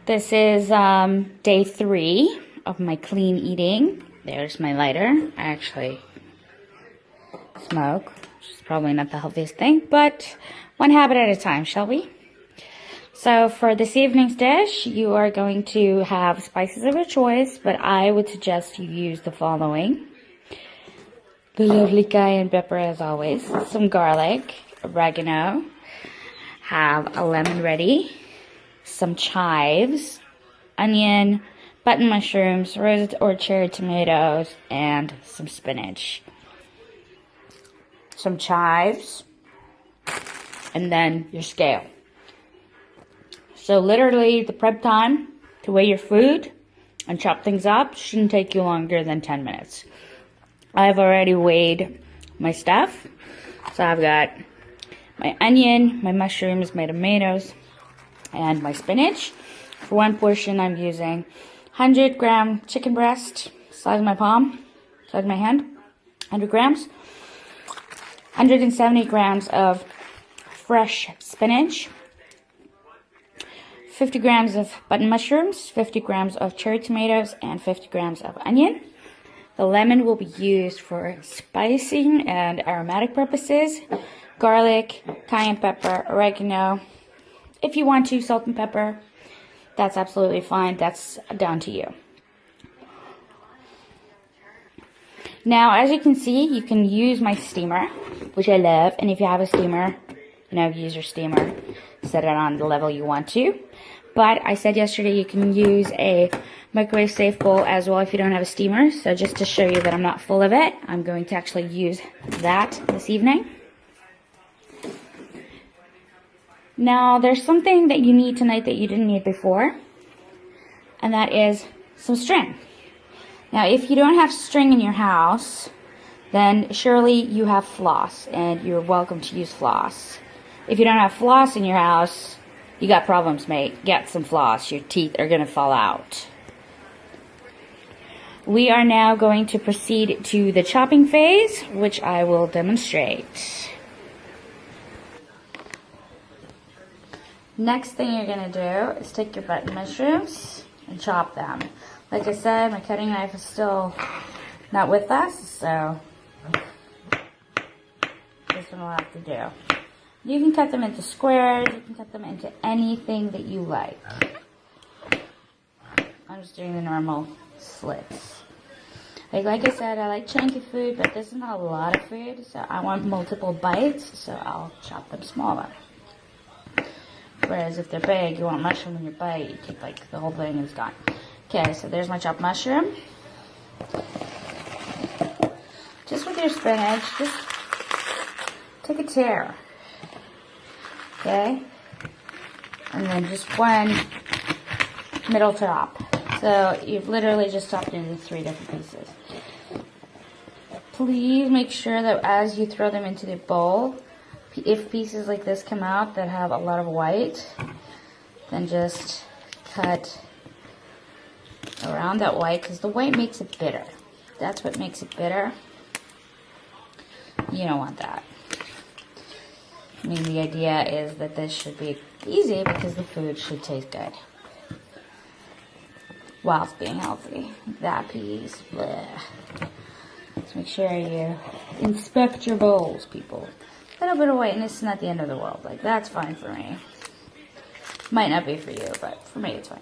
This is day 3 of my clean eating. There's my lighter. I actually smoke, which is probably not the healthiest thing, but one habit at a time, shall we? So for this evening's dish, you are going to have spices of your choice, but I would suggest you use the following. The lovely cayenne pepper, as always, some garlic, oregano, have a lemon ready, some chives, onion, button mushrooms, roasted or cherry tomatoes, and some spinach. Some chives, and then your scale. So literally the prep time to weigh your food and chop things up shouldn't take you longer than 10 minutes. I've already weighed my stuff. So I've got my onion, my mushrooms, my tomatoes, and my spinach. For one portion, I'm using 100-gram chicken breast, size of my palm, size of my hand, 100 grams. 170 grams of fresh spinach. 50 grams of button mushrooms, 50 grams of cherry tomatoes, and 50 grams of onion. The lemon will be used for spicing and aromatic purposes. Garlic, cayenne pepper, oregano. If you want to, salt and pepper, that's absolutely fine. That's down to you. Now, as you can see, you can use my steamer, which I love. And if you have a steamer, use your steamer. Set it on the level you want to. But I said yesterday you can use a microwave safe bowl as well if you don't have a steamer. So just to show you that I'm not full of it, I'm going to actually use that this evening. Now, there's something that you need tonight that you didn't need before, and that is some string. Now, if you don't have string in your house, then surely you have floss, and you're welcome to use floss. If you don't have floss in your house, you got problems, mate. Get some floss. Your teeth are going to fall out. We are now going to proceed to the chopping phase, which I will demonstrate. Next thing you're going to do is take your button mushrooms and chop them. Like I said, my cutting knife is still not with us, so this one will have to do. You can cut them into squares, you can cut them into anything that you like. I'm just doing the normal slits. Like I said, I like chunky food, but this is not a lot of food, so I want multiple bites, so I'll chop them smaller. Whereas if they're big, you want mushroom in your bite, you take like the whole thing and it's gone. Okay, so there's my chopped mushroom. Just with your spinach, just take a tear. Okay? And then just one middle chop. So you've literally just chopped it into 3 different pieces. Please make sure that as you throw them into the bowl, if pieces like this come out that have a lot of white, then just cut around that white, because the white makes it bitter. That's what makes it bitter. You don't want that. I mean, the idea is that this should be easy because the food should taste good whilst being healthy. That piece, bleh. Let's make sure you inspect your bowls, people. A little bit of whiteness is not the end of the world. Like, that's fine for me. Might not be for you, but for me it's fine.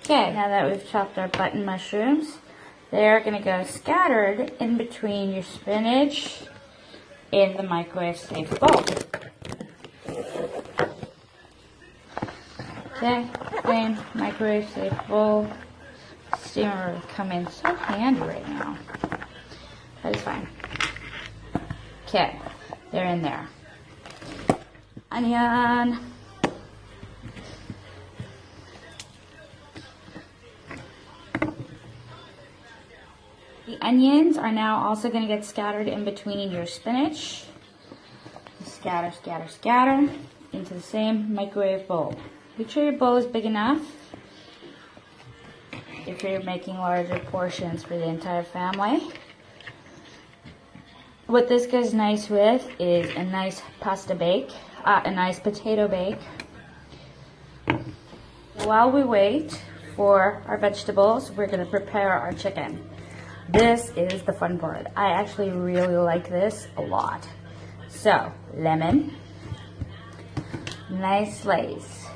Okay, now that we've chopped our button mushrooms, they're going to go scattered in between your spinach in the microwave safe bowl. Okay, same microwave safe bowl. Steamer will come in so handy right now. That is fine. Okay, they're in there. Onion. The onions are now also going to get scattered in between your spinach. Scatter, scatter, scatter into the same microwave bowl. Make sure your bowl is big enough if you're making larger portions for the entire family. What this goes nice with is a nice pasta bake, a nice potato bake. While we wait for our vegetables, we're gonna prepare our chicken. This is the fun part. I actually really like this a lot. So, lemon, nice slice.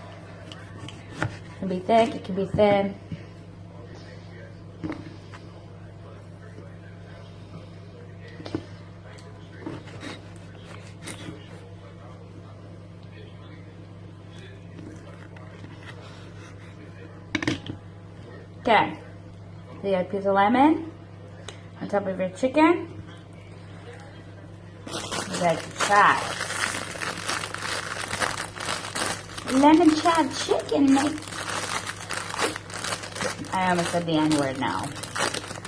It can be thick, it can be thin. Okay, so you got a piece of lemon on top of your chicken. You got chive. Lemon chive chicken, mate. I almost said the N-word now.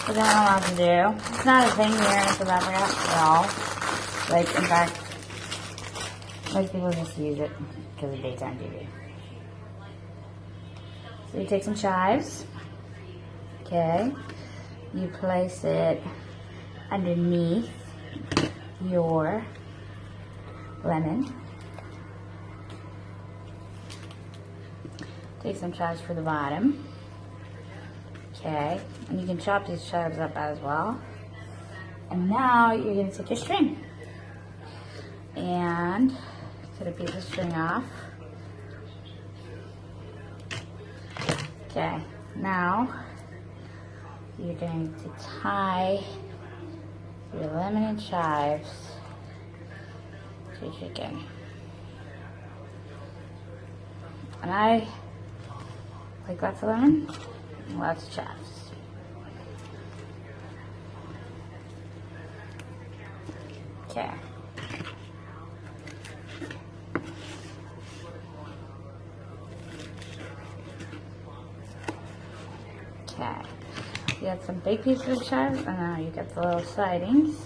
But then I don't know what to do. It's not a thing here in South Africa at all. Like, in fact, most people just use it because of daytime TV. So you take some chives. Okay, you place it underneath your lemon. Take some chives for the bottom. Okay, and you can chop these chives up as well. And now you're going to take your string and cut a piece of string off. Okay, now you're going to tie your lemon and chives to your chicken. And I like lots of lemon and lots of chives. Okay. Okay. You got some big pieces of chives, and now you got the little sidings,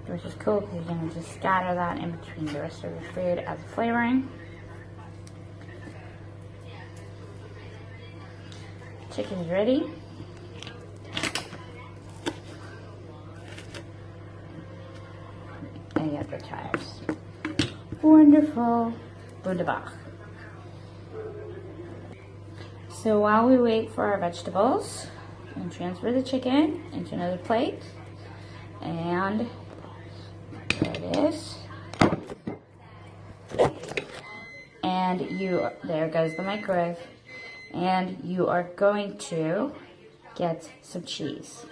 which is cool because you're going to just scatter that in between the rest of your food as a flavoring. Chicken is ready. And you got the chives. Wonderful. Wunderbar. So while we wait for our vegetables, and transfer the chicken into another plate, and there it is, and there goes the microwave, and you are going to get some cheese.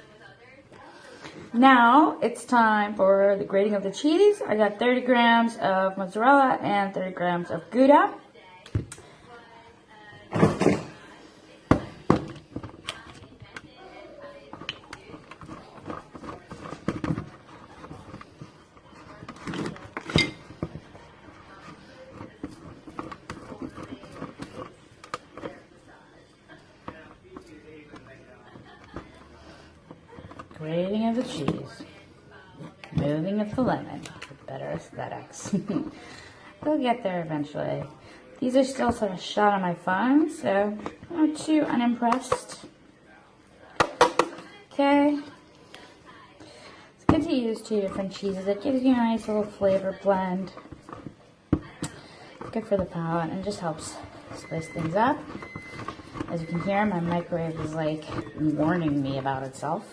Now it's time for the grating of the cheese. I got 30 grams of mozzarella and 30 grams of Gouda. Grating of the cheese, moving of the lemon for better aesthetics. We'll get there eventually. These are still sort of shot on my phone, so I'm not too unimpressed. Okay. It's good to use 2 different cheeses. It gives you a nice little flavor blend. Good for the palate and just helps spice things up. As you can hear, my microwave is like warning me about itself.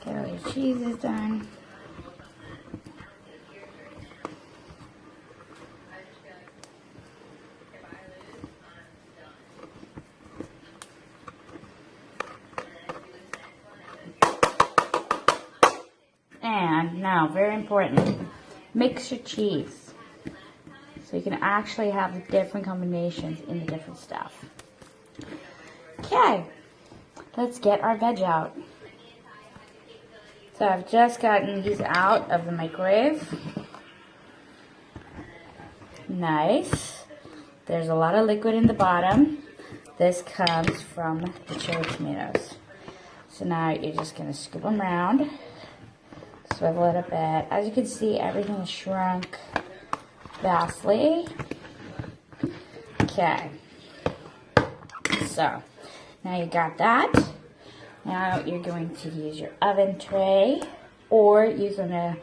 Okay, all your cheese is done. And now, very important, mix your cheese so you can actually have the different combinations in the different stuff. Okay, let's get our veg out. So I've just gotten these out of the microwave. Nice. There's a lot of liquid in the bottom. This comes from the cherry tomatoes. So now you're just going to scoop them around, swivel it a bit. As you can see, everything is shrunk vastly. Okay. So now you got that. Now you're going to use your oven tray, or you're going to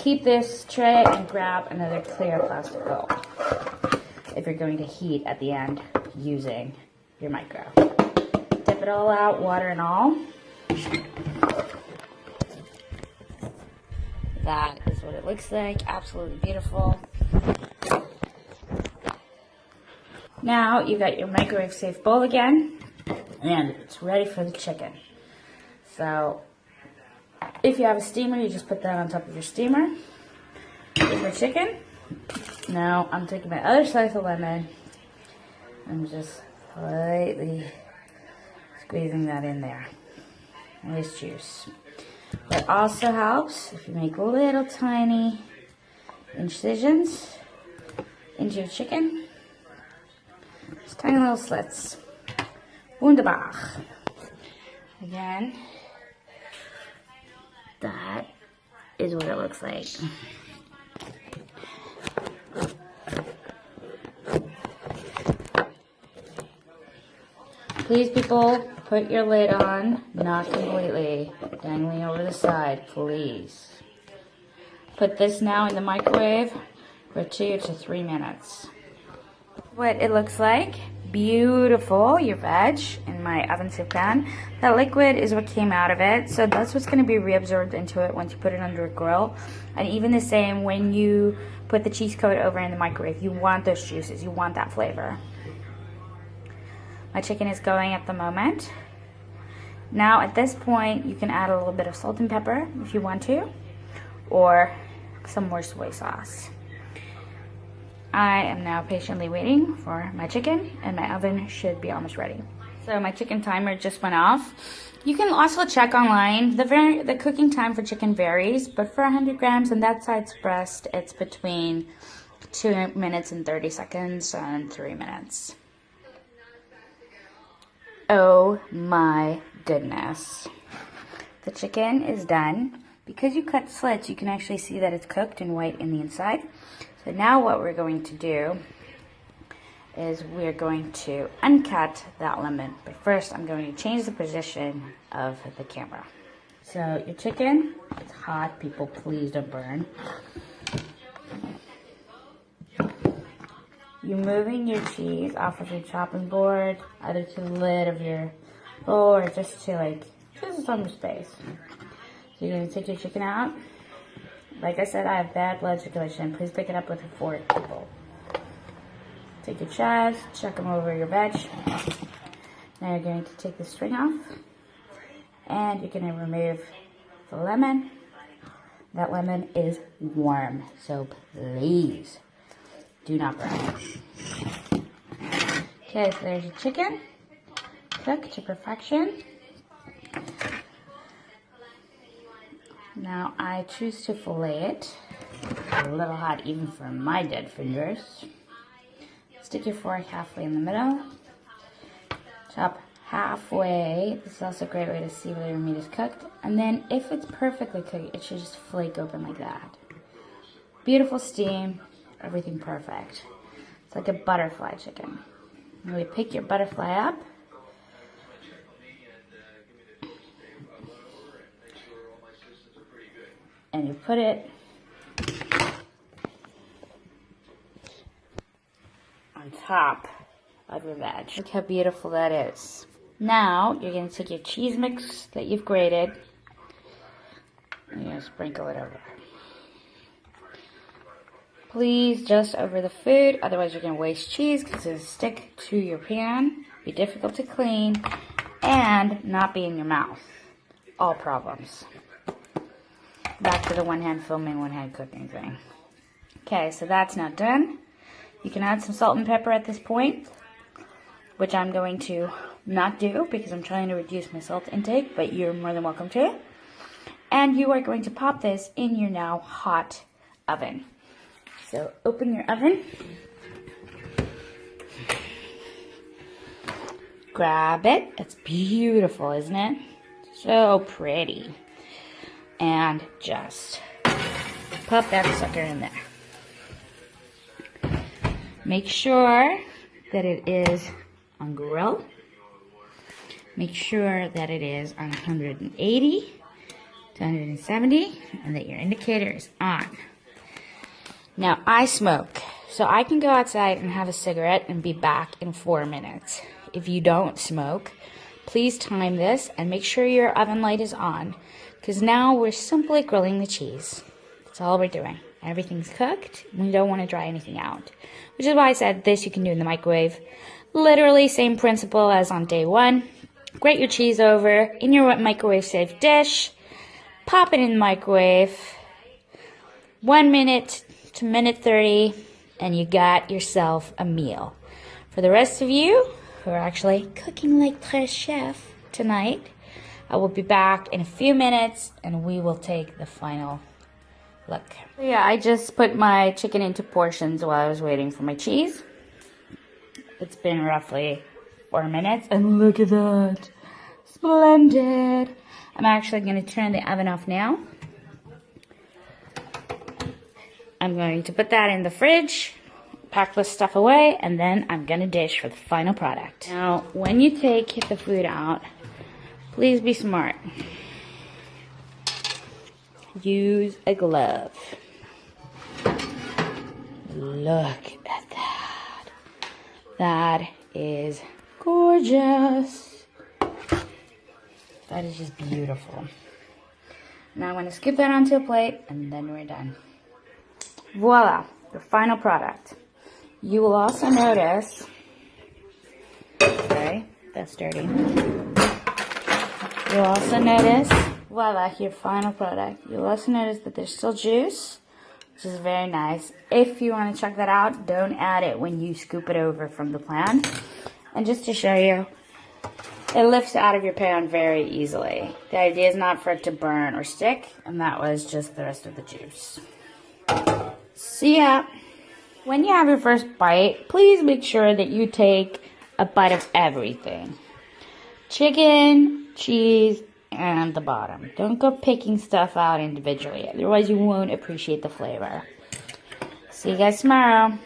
keep this tray and grab another clear plastic bowl if you're going to heat at the end using your micro. Dip it all out, water and all. That is what it looks like. Absolutely beautiful. Now you got your microwave safe bowl again, and it's ready for the chicken. So if you have a steamer, you just put that on top of your steamer. Here's my chicken. Now I'm taking my other slice of lemon. I'm just lightly squeezing that in there. Nice juice. It also helps if you make little tiny incisions into your chicken. Just tiny little slits. Wunderbar. Again, that is what it looks like. Please, people, put your lid on, not completely, dangling over the side, please. Put this now in the microwave for 2 to 3 minutes. What it looks like, beautiful, your veg in my oven safe pan. That liquid is what came out of it, so that's what's going to be reabsorbed into it once you put it under a grill. And even the same when you put the cheese coat over in the microwave, you want those juices, you want that flavor. My chicken is going at the moment. Now at this point, you can add a little bit of salt and pepper if you want to, or some more soy sauce. I am now patiently waiting for my chicken, and my oven should be almost ready. So my chicken timer just went off. You can also check online. The cooking time for chicken varies, but for 100 grams and that size breast, it's between 2 minutes and 30 seconds and 3 minutes. Oh my goodness. The chicken is done. Because you cut slits, you can actually see that it's cooked and white in the inside. So now what we're going to do is we're going to uncut that lemon. But first, I'm going to change the position of the camera. So your chicken, it's hot. People, please don't burn. You're moving your cheese off of your chopping board, either to the lid of your bowl or just to some space. So you're going to take your chicken out. Like I said, I have bad blood circulation. Please pick it up with a fork, people. Take your chives, chuck them over your veg. Now you're going to take the string off. And you're going to remove the lemon. That lemon is warm, so please do not burn. Okay, so there's your chicken. Cooked to perfection. Now I choose to fillet it. A little hot even for my dead fingers. Stick your fork halfway in the middle. Chop halfway. This is also a great way to see whether your meat is cooked. And then if it's perfectly cooked, it should just flake open like that. Beautiful steam. Everything perfect. It's like a butterfly chicken. Now you pick your butterfly up. And you put it on top of your veg. Look how beautiful that is. Now you're going to take your cheese mix that you've grated and you're going to sprinkle it over. Please just over the food, otherwise you're going to waste cheese because it'll stick to your pan, be difficult to clean, and not be in your mouth. All problems. Back to the one hand filming, one hand cooking thing. Okay, so that's now done. You can add some salt and pepper at this point, which I'm going to not do because I'm trying to reduce my salt intake, but you're more than welcome to. And you are going to pop this in your now hot oven. So open your oven. Grab it. It's beautiful, isn't it? So pretty. And just pop that sucker in there. Make sure that it is on grill. Make sure that it is on 180. to 170, and that your indicator is on. Now, I smoke, so I can go outside and have a cigarette and be back in 4 minutes. If you don't smoke, please time this and make sure your oven light is on, because now we're simply grilling the cheese. That's all we're doing. Everything's cooked. We don't want to dry anything out, which is why I said this you can do in the microwave. Literally same principle as on day one. Grate your cheese over in your microwave safe dish. Pop it in the microwave. 1 minute to minute 30, and you got yourself a meal. For the rest of you who are actually cooking like the chef tonight, I will be back in a few minutes, and we will take the final look. Yeah, I just put my chicken into portions while I was waiting for my cheese. It's been roughly 4 minutes, and look at that. Splendid. I'm actually going to turn the oven off now. I'm going to put that in the fridge, pack this stuff away, and then I'm going to dish for the final product. Now, when you take the food out, please be smart. Use a glove. Look at that. That is gorgeous. That is just beautiful. Now I'm going to scoop that onto a plate, and then we're done. Voila, the final product. You will also notice, sorry, that's dirty. You'll also notice, voila, your final product. You'll also notice that there's still juice, which is very nice. If you want to check that out, don't add it when you scoop it over from the pan. And just to show you, it lifts out of your pan very easily. The idea is not for it to burn or stick, and that was just the rest of the juice. See ya. When you have your first bite, please make sure that you take a bite of everything. Chicken, cheese, and the bottom. Don't go picking stuff out individually, otherwise you won't appreciate the flavor. See you guys tomorrow.